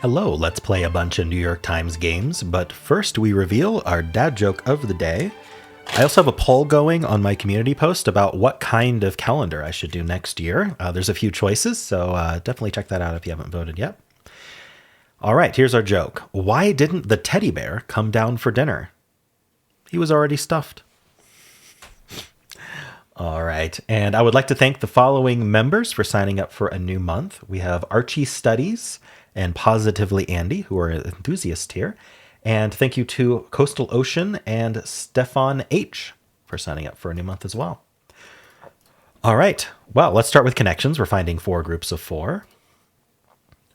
Hello, let's play a bunch of New York Times games, but first we reveal our dad joke of the day. I also have a poll going on my community post about what kind of calendar I should do next year. There's a few choices, so definitely check that out if you haven't voted yet. All right, here's our joke. Why didn't the teddy bear come down for dinner? He was already stuffed. All right, and I would like to thank the following members for signing up for a new month. We have Archie Studies and Positively Andy, who are enthusiasts here. And thank you to Coastal Ocean and Stefan H for signing up for a new month as well. All right, well, let's start with connections. We're finding 4 groups of 4.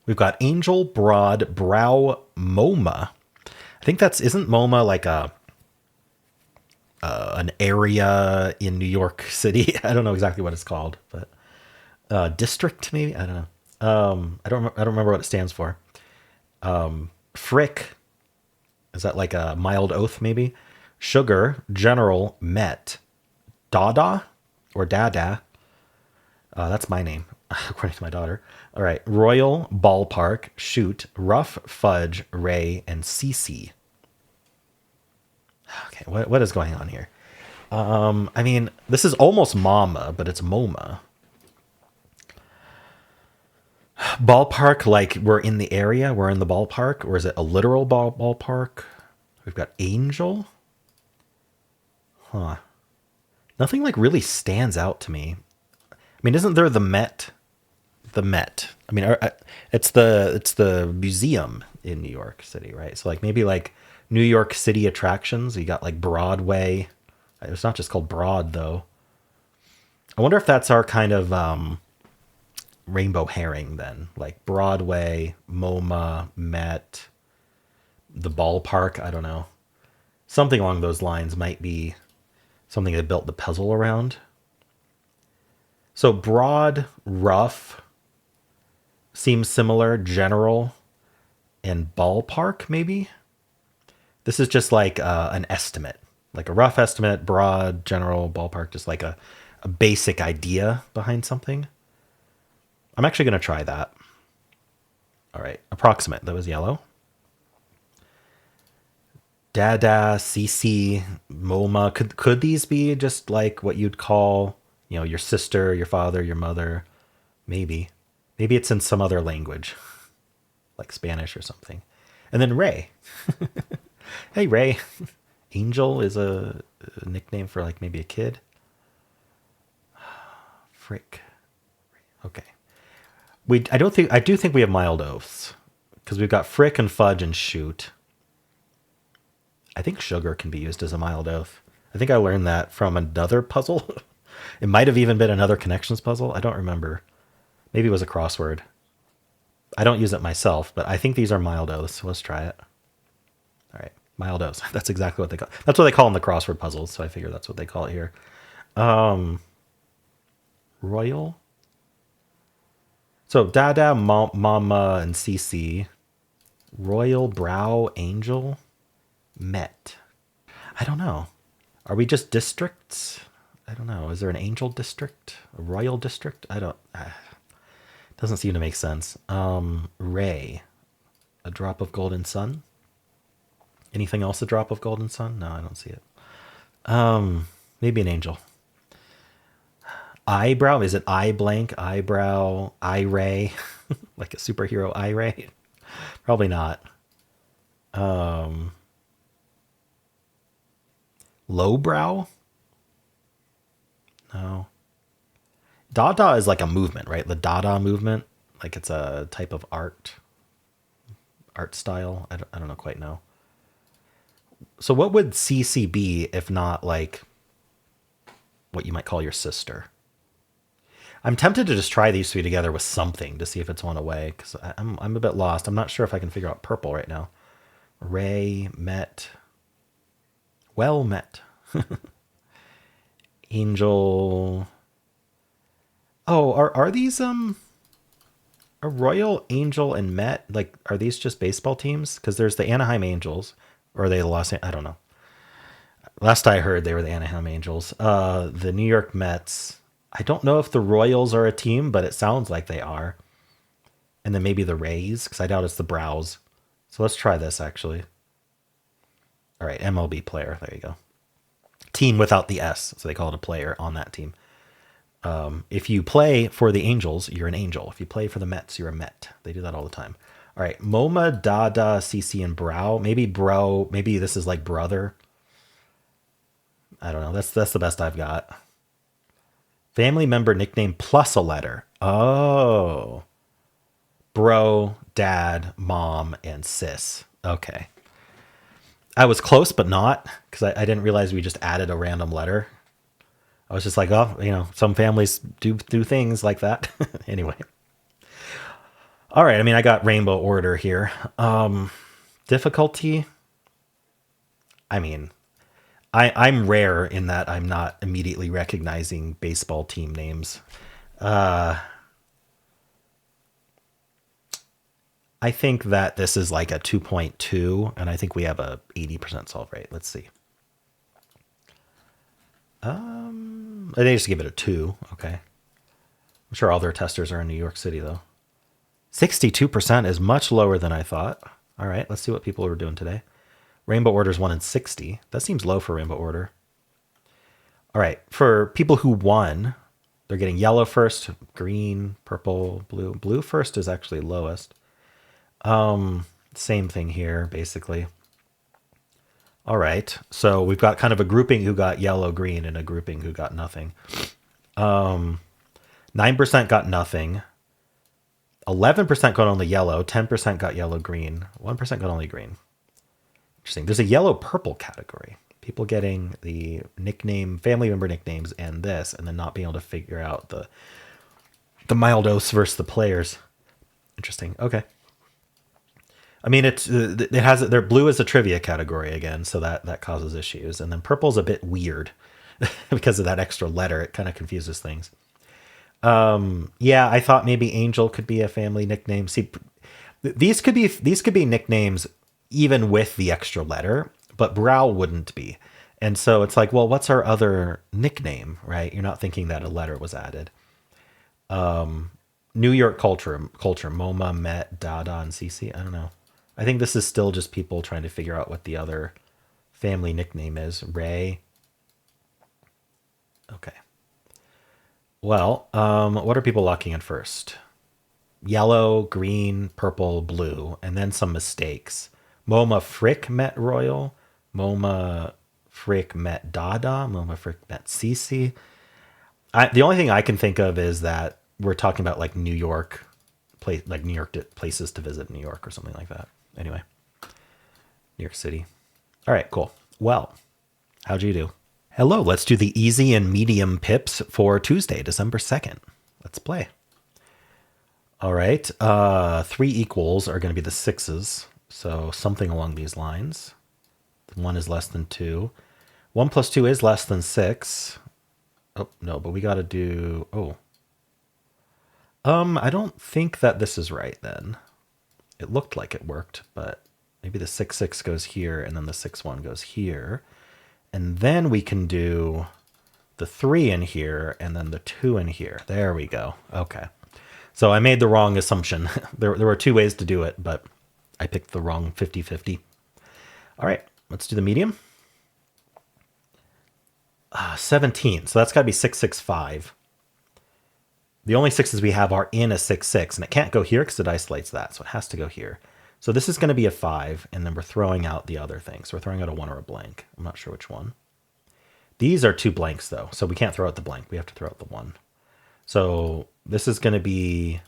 We've got Angel, Broad, Brow, MoMA. I think isn't MoMA like an area in New York City? I don't know exactly what it's called, but district maybe. I don't know. I don't remember what it stands for. Frick, is that like a mild oath maybe? Sugar, General, Met, Dada or Dada. That's my name, according to my daughter. All right, Royal, Ballpark, Shoot, Rough, Fudge, Ray, and CC. Okay, what is going on here? I mean, this is almost Mama, but it's MoMA. Ballpark, like we're in the area, we're in the ballpark, or is it a literal ballpark? We've got Angel. Huh. Nothing like really stands out to me. I mean, isn't there the Met? The Met. I mean, it's the museum in New York City, right? So like maybe like New York City attractions. You got like Broadway. It's not just called Broad though. I wonder if that's our kind of rainbow herring then, like Broadway, MoMA, Met, the ballpark. I don't know. Something along those lines might be something they built the puzzle around. So Broad, Rough seems similar. General and ballpark maybe. This is just like an estimate, like a rough estimate. Broad, general, ballpark, just like a basic idea behind something. I'm actually going to try that. All right, approximate. That was yellow. Dada, CC, MoMA. Could these be just like what you'd call, your sister, your father, your mother? Maybe. Maybe it's in some other language, like Spanish or something. And then Ray. Hey, Ray. Angel is a nickname for like maybe a kid. Frick. Okay. I do think we have mild oaths because we've got Frick and Fudge and Shoot. I think sugar can be used as a mild oath. I think I learned that from another puzzle. It might have even been another connections puzzle. I don't remember. Maybe it was a crossword. I don't use it myself, but I think these are mild oaths. So let's try it. All right, mild oaths. That's exactly what they call. That's what they call them, the crossword puzzles. So I figure that's what they call it here. Royal. So Dada, Mama, and CC. Royal, Brow, Angel, Met. I don't know. Are we just districts? I don't know. Is there an Angel district? A Royal district? I don't. Doesn't seem to make sense. Ray. A drop of golden sun. Anything else a drop of golden sun? No, I don't see it. Maybe an angel. Eyebrow. Is it eye blank? Eyebrow. Eye ray. Like a superhero eye ray? Probably not. Lowbrow? No. Dada is like a movement, right? The Dada movement. Like it's a type of art style. I don't know quite know. So what would CC be if not like what you might call your sister? I'm tempted to just try these 3 together with something to see if it's one away because I'm a bit lost. I'm not sure if I can figure out purple right now. Ray, Met. Well met. Angel. Oh, are these a Royal, Angel, and Met? Like, are these just baseball teams? Because there's the Anaheim Angels, or are they I don't know. Last I heard, they were the Anaheim Angels. The New York Mets. I don't know if the Royals are a team, but it sounds like they are. And then maybe the rays, because I doubt it's the brows. So let's try this actually. All right, MLB player. There you go. Team without the S, so they call it a player on that team. If you play for the Angels, you're an Angel. If you play for the Mets, you're a Met. They do that all the time. All right, MoMA, Dada, CC, and Brow. Maybe Bro. Maybe this is like brother. I don't know. That's the best I've got. Family member nickname plus a letter. Oh. Bro, dad, mom, and sis. Okay. I was close, but not, because I didn't realize we just added a random letter. I was just like, oh, some families do things like that. Anyway. All right. I mean, I got rainbow order here. Difficulty. I mean, I'm rare in that I'm not immediately recognizing baseball team names. I think that this is like a 2.2, and I think we have a 80% solve rate. Let's see. I think just give it a 2. Okay. I'm sure all their testers are in New York City, though. 62% is much lower than I thought. All right, let's see what people are doing today. Rainbow Order's 1 in 60. That seems low for Rainbow Order. All right, for people who won, they're getting yellow first, green, purple, blue. Blue first is actually lowest. Same thing here, basically. All right, so we've got kind of a grouping who got yellow, green, and a grouping who got nothing. 9% got nothing. 11% got only yellow. 10% got yellow, green. 1% got only green. Interesting. There's a yellow purple category. People getting the nickname, family member nicknames, and this, and then not being able to figure out the Mildos versus the players. Interesting. Okay. I mean, it has their blue is a trivia category again, so that causes issues, and then purple's a bit weird because of that extra letter. It kind of confuses things. Yeah, I thought maybe Angel could be a family nickname. See, these could be nicknames even with the extra letter, but Brow wouldn't be. And so it's like, well, what's our other nickname, right? You're not thinking that a letter was added. New York culture, MoMA, Met, Dada, and CC. I don't know. I think this is still just people trying to figure out what the other family nickname is. Ray. Okay. Well, what are people locking in first? Yellow, green, purple, blue, and then some mistakes. MoMA Frick met Royal. MoMA Frick met Dada. MoMA Frick met CC. The only thing I can think of is that we're talking about like New York, places to visit in New York or something like that. Anyway, New York City. All right, cool. Well, how'd you do? Hello, let's do the easy and medium pips for Tuesday, December 2nd. Let's play. All right, 3 equals are going to be the 6s, so something along these lines. 1 is less than 2. 1 plus 2 is less than 6. Oh, no, but we got to do... Oh. I don't think that this is right then. It looked like it worked, but maybe the 6 goes here, and then the 6-1 goes here. And then we can do the 3 in here, and then the 2 in here. There we go. Okay. So I made the wrong assumption. There were 2 ways to do it, but I picked the wrong 50-50. All right, let's do the medium. 17. So that's got to be 665. The only 6s we have are in a 6-6, and it can't go here because it isolates that, so it has to go here. So this is going to be a 5, and then we're throwing out the other thing. So we're throwing out a 1 or a blank. I'm not sure which one. These are 2 blanks, though, so we can't throw out the blank. We have to throw out the 1. So this is going to be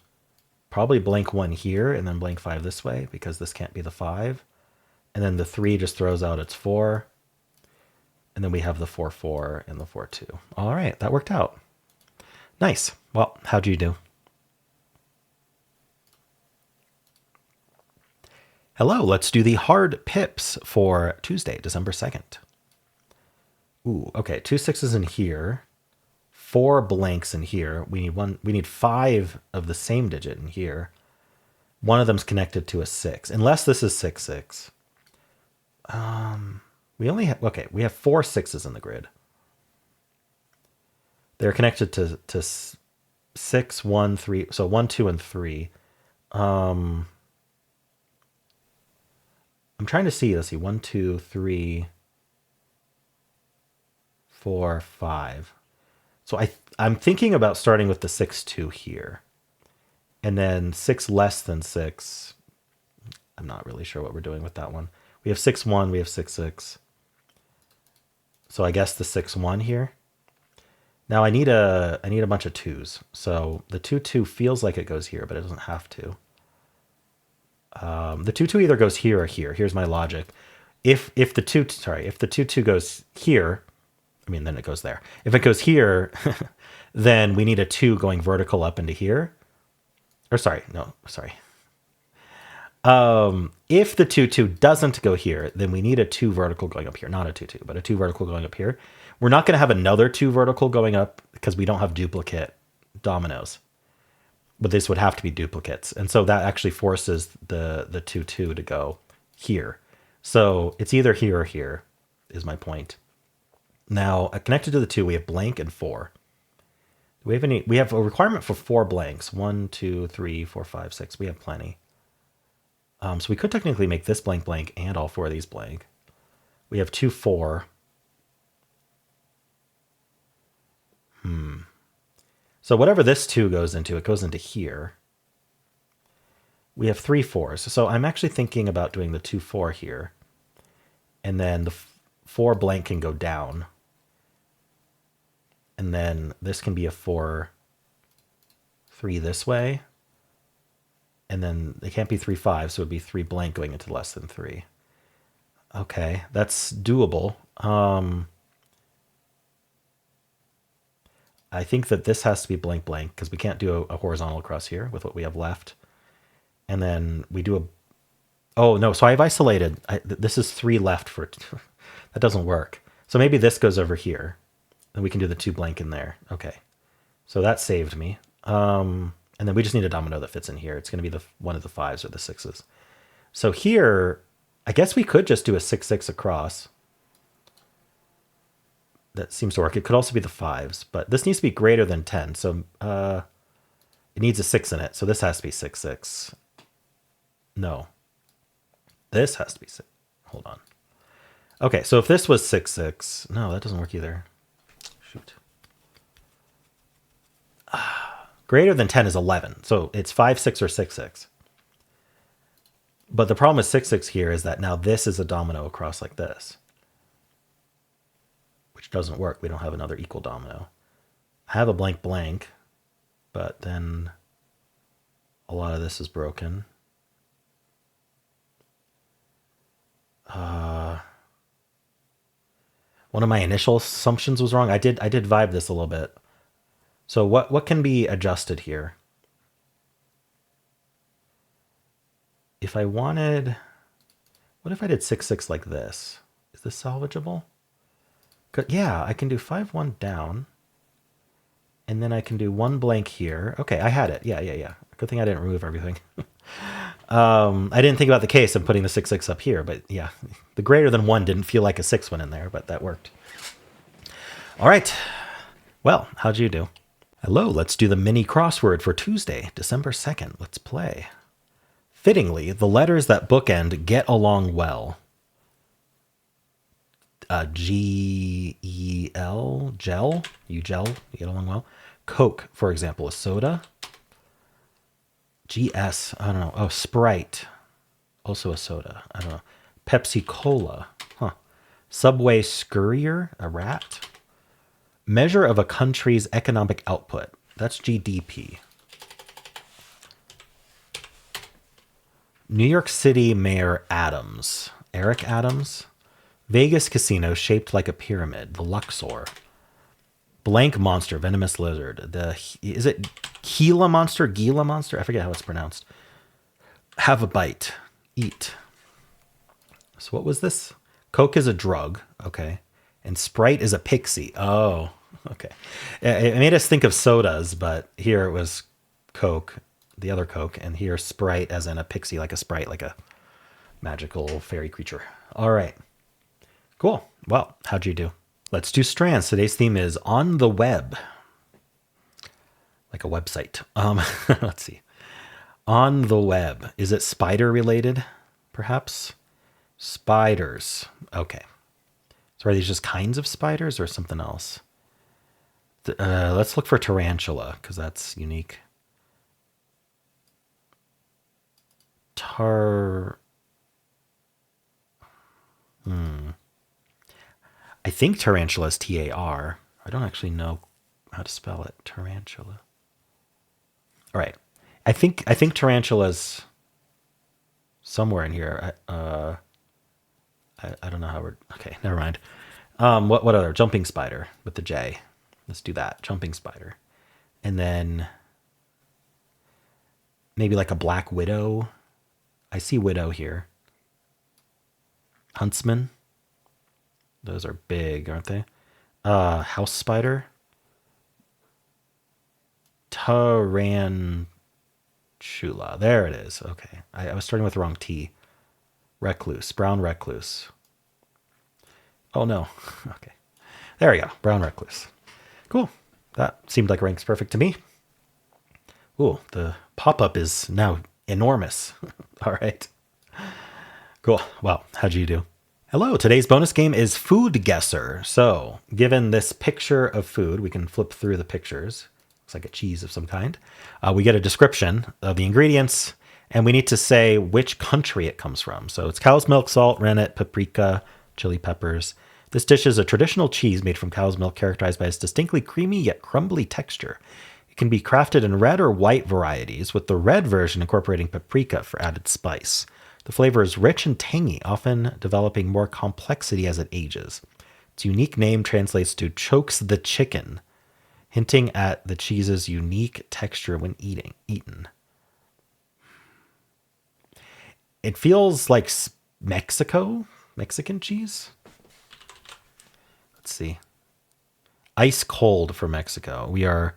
probably blank 1 here, and then blank 5 this way, because this can't be the 5. And then the 3 just throws out its 4. And then we have the 4-4 and the 4-2. All right, that worked out. Nice. Well, how'd you do? Hello, let's do the hard pips for Tuesday, December 2nd. Ooh, okay, 2 6s in here, 4 blanks in here. We need 5 of the same digit in here. One of them's connected to a 6, unless this is 6-6. We only have, okay, we have 4 6s in the grid. They're connected to 6, 1, 3, so 1, 2, and 3. I'm trying to see. Let's see. 1, 2, 3, 4, 5. So I'm thinking about starting with the 6, 2 here. And then 6 less than 6. I'm not really sure what we're doing with that one. We have 6, 1. We have 6, 6. So I guess the 6, 1 here. Now I need a bunch of 2s. So the 2, 2 feels like it goes here, but it doesn't have to. The 2, 2 either goes here or here. Here's my logic. If the 2, 2 goes here, I mean, then it goes there. If it goes here, then we need a 2 going vertical up into here. Or sorry. If the 2, 2 doesn't go here, then we need a 2 vertical going up here. Not a 2, 2, but a 2 vertical going up here. We're not going to have another 2 vertical going up because we don't have duplicate dominoes. But this would have to be duplicates. And so that actually forces the 2, 2 to go here. So it's either here or here is my point. Now, connected to the 2, we have blank and 4. Do we have any? We have a requirement for 4 blanks. 1, 2, 3, 4, 5, 6. We have plenty. So we could technically make this blank blank and all 4 of these blank. We have 2, 4. So whatever this 2 goes into, it goes into here. We have 3 4s. So I'm actually thinking about doing the 2, 4 here. And then the 4 blank can go down. And then this can be a 4, 3 this way. And then it can't be 3, 5, so it would be 3 blank going into less than 3. Okay, that's doable. I think that this has to be blank blank because we can't do a horizontal across here with what we have left. And then we do a... Oh, no, so I've isolated. This is 3 left for... That doesn't work. So maybe this goes over here. And we can do the 2 blank in there. Okay. So that saved me. And then we just need a domino that fits in here. It's going to be one of the 5s or the 6s. So here, I guess we could just do a 6, 6 across. That seems to work. It could also be the 5s, but this needs to be greater than 10. So it needs a 6 in it. So this has to be 6, 6. No. This has to be 6. Hold on. Okay, so if this was 6, 6. No, that doesn't work either. Shoot. Greater than 10 is 11. So it's 5, 6, or 6, 6. But the problem with 6, 6 here is that now this is a domino across like this. Which doesn't work. We don't have another equal domino. I have a blank blank, but then a lot of this is broken. One of my initial assumptions was wrong. I did vibe this a little bit. So what can be adjusted here? If I wanted, what if I did 6, 6 like this? Is this salvageable? Yeah, I can do 5, 1 down. And then I can do 1 blank here. Okay, I had it. Yeah. Good thing I didn't remove everything. I didn't think about the case of putting the 6, 6 up here, but yeah. The greater than 1 didn't feel like a 6 went in there, but that worked. All right. Well, how'd you do? Hello, let's do the mini crossword for Tuesday, December 2nd. Let's play. Fittingly, the letters that bookend get along well. G-E-L, gel, you get along well. Coke, for example, is soda. G-S, I don't know. Oh, Sprite, also a soda. I don't know. Pepsi Cola, huh. Subway scurrier, a rat. Measure of a country's economic output. That's GDP. New York City Mayor Adams. Eric Adams. Vegas casino shaped like a pyramid. The Luxor. Blank monster. Venomous lizard. Is it Gila monster? Gila monster? I forget how it's pronounced. Have a bite. Eat. So what was this? Coke is a drug. Okay. And Sprite is a pixie. Oh, okay. It made us think of sodas, but here it was Coke, the other Coke, and here Sprite as in a pixie, like a sprite, like a magical fairy creature. All right. Cool. Well, how'd you do? Let's do strands. Today's theme is on the web. Like a website. Let's see. On the web. Is it spider related? Perhaps? Spiders. Okay. So are these just kinds of spiders or something else? Let's look for tarantula because that's unique. Tar. I think tarantula is T-A-R. I don't actually know how to spell it. Tarantula. All right. I think tarantula's somewhere in here. I don't know how we're. Okay, never mind. What other jumping spider with the J? Let's do that. Jumping spider, and then maybe like a black widow. I see widow here. Huntsman. Those are big, aren't they? House spider. Tarantula. There it is. Okay. I was starting with the wrong T. Recluse. Brown recluse. Oh no. Okay. There we go. Brown recluse. Cool. That seemed like ranks perfect to me. Ooh, the pop-up is now enormous. All right. Cool. Well, how'd you do? Hello, today's bonus game is Food Guesser. So, given this picture of food, we can flip through the pictures. Looks like a cheese of some kind. We get a description of the ingredients, and we need to say which country it comes from. So it's cow's milk, salt, rennet, paprika, chili peppers. This dish is a traditional cheese made from cow's milk characterized by its distinctly creamy yet crumbly texture. It can be crafted in red or white varieties, with the red version incorporating paprika for added spice. The flavor is rich and tangy, often developing more complexity as it ages. Its unique name translates to chokes the chicken, hinting at the cheese's unique texture when eaten. It feels like Mexican cheese. Let's see. Ice cold for Mexico. We are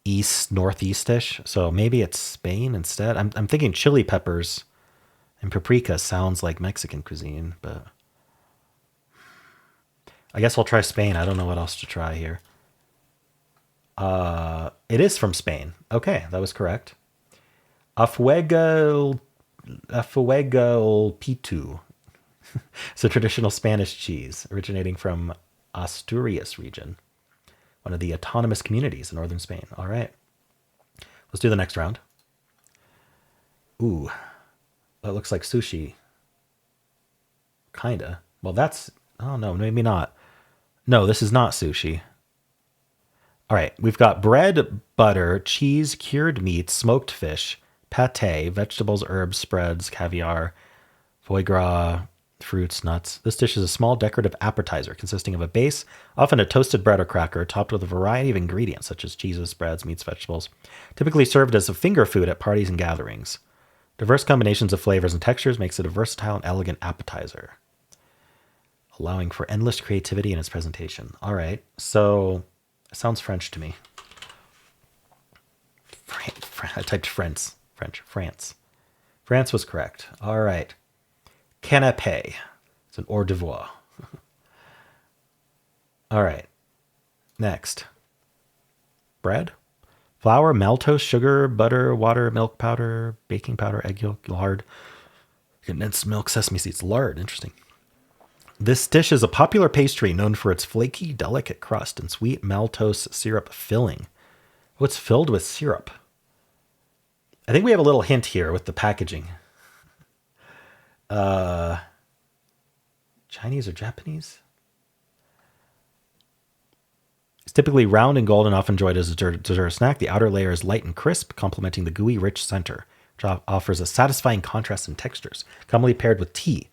northeastish, so maybe it's Spain instead. I'm thinking chili peppers and paprika sounds like Mexican cuisine, but I guess I'll try Spain. I don't know what else to try here. It is from Spain. Okay, that was correct. Afuego Pitu. It's a traditional Spanish cheese originating from Asturias region, one of the autonomous communities in northern Spain. All right. Let's do the next round. Ooh, that looks like sushi. Kinda. Well, that's... Oh, no, maybe not. No, this is not sushi. All right, we've got bread, butter, cheese, cured meat, smoked fish, pate, vegetables, herbs, spreads, caviar, foie gras, fruits, nuts. This dish is a small decorative appetizer consisting of a base, often a toasted bread or cracker, topped with a variety of ingredients such as cheeses, spreads, meats, vegetables, typically served as a finger food at parties and gatherings. Diverse combinations of flavors and textures makes it a versatile and elegant appetizer, allowing for endless creativity in its presentation. All right, so it sounds French to me. I typed France. France. France was correct. All right. Canapé. It's an hors d'oeuvre. All right. Next. Bread. Flour, maltose, sugar, butter, water, milk powder, baking powder, egg yolk, lard, condensed milk, sesame seeds, lard. Interesting. This dish is a popular pastry known for its flaky, delicate crust and sweet maltose syrup filling. Oh, it's filled with syrup. I think we have a little hint here with the packaging. Chinese or Japanese? It's typically round and golden, often enjoyed as a dessert snack. The outer layer is light and crisp, complementing the gooey, rich center, which offers a satisfying contrast in textures, commonly paired with tea.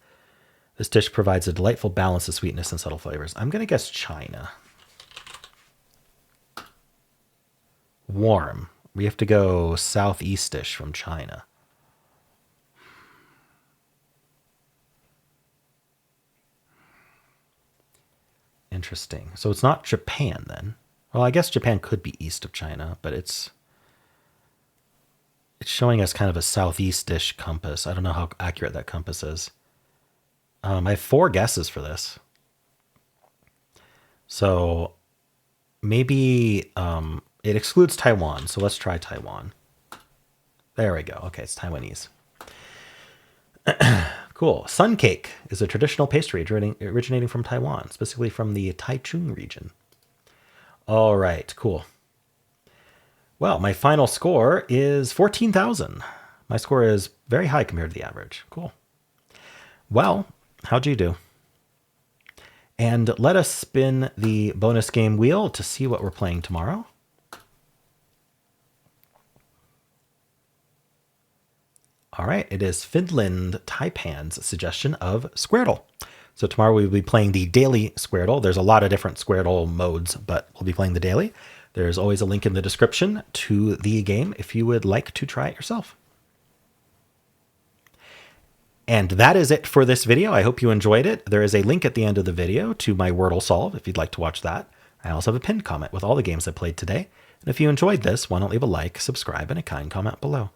This dish provides a delightful balance of sweetness and subtle flavors. I'm going to guess China. Warm. We have to go southeast-ish from China. Interesting. So it's not Japan then. Well, I guess Japan could be east of China, but it's showing us kind of a southeast-ish compass. I don't know how accurate that compass is. I have 4 guesses for this. So maybe it excludes Taiwan. So let's try Taiwan. There we go. Okay, it's Taiwanese. Cool. Sun cake is a traditional pastry originating from Taiwan, specifically from the Taichung region. All right, cool. Well, my final score is 14,000. My score is very high compared to the average. Cool. Well, how'd you do? And let us spin the bonus game wheel to see what we're playing tomorrow. All right, it is Finland Taipan's suggestion of Squirtle. So tomorrow we will be playing the daily Squirtle. There's a lot of different Squirtle modes, but we'll be playing the daily. There's always a link in the description to the game if you would like to try it yourself. And that is it for this video. I hope you enjoyed it. There is a link at the end of the video to my Wordle solve if you'd like to watch that. I also have a pinned comment with all the games I played today. And if you enjoyed this, why don't leave a like, subscribe, and a kind comment below.